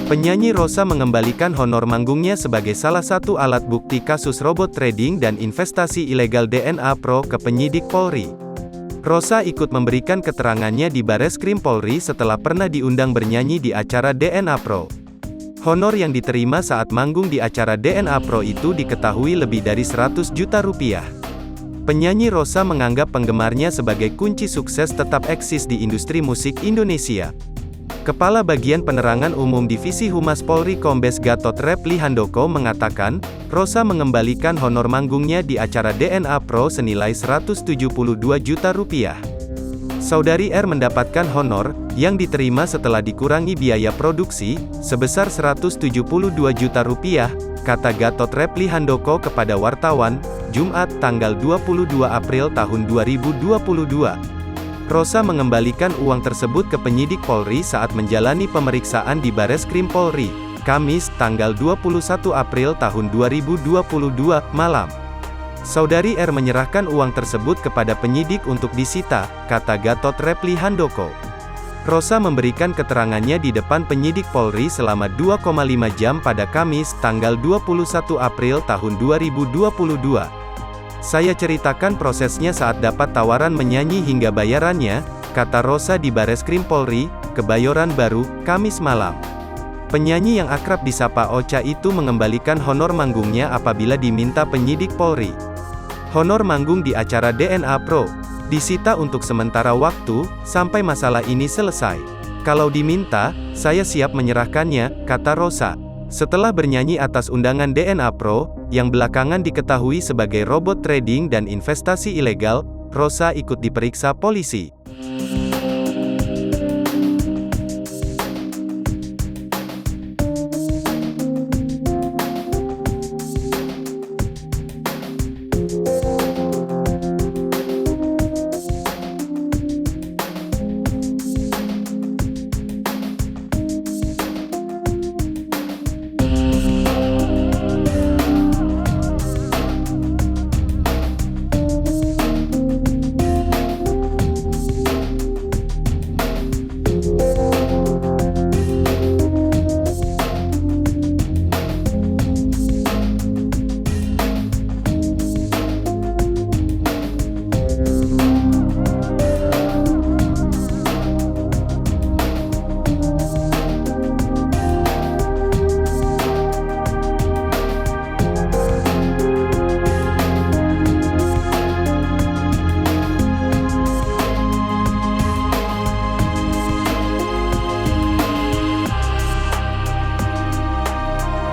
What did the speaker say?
Penyanyi Rosa mengembalikan honor manggungnya sebagai salah satu alat bukti kasus robot trading dan investasi ilegal DNA Pro ke penyidik Polri. Rosa ikut memberikan keterangannya di Bareskrim Polri setelah pernah diundang bernyanyi di acara DNA Pro. Honor yang diterima saat manggung di acara DNA Pro itu diketahui lebih dari 100 juta rupiah. Penyanyi Rosa menganggap penggemarnya sebagai kunci sukses tetap eksis di industri musik Indonesia. Kepala Bagian Penerangan Umum Divisi Humas Polri Kombes Gatot Reply Handoko mengatakan, Rosa mengembalikan honor manggungnya di acara DNA Pro senilai 172 juta rupiah. Saudari R mendapatkan honor, yang diterima setelah dikurangi biaya produksi, sebesar 172 juta rupiah, kata Gatot Reply Handoko kepada wartawan, Jumat, tanggal 22 April tahun 2022. Rosa mengembalikan uang tersebut ke penyidik Polri saat menjalani pemeriksaan di Bareskrim Polri, Kamis, tanggal 21 April tahun 2022, malam. Saudari R menyerahkan uang tersebut kepada penyidik untuk disita, kata Gatot Reply Handoko. Rosa memberikan keterangannya di depan penyidik Polri selama 2,5 jam pada Kamis, tanggal 21 April tahun 2022. Saya ceritakan prosesnya saat dapat tawaran menyanyi hingga bayarannya, kata Rosa di Bareskrim Polri, Kebayoran Baru, Kamis malam. Penyanyi yang akrab disapa Ocha itu mengembalikan honor manggungnya apabila diminta penyidik Polri. Honor manggung di acara DNA Pro disita untuk sementara waktu, sampai masalah ini selesai. Kalau diminta, saya siap menyerahkannya, kata Rosa. Setelah bernyanyi atas undangan DNA Pro, yang belakangan diketahui sebagai robot trading dan investasi ilegal, Rosa ikut diperiksa polisi.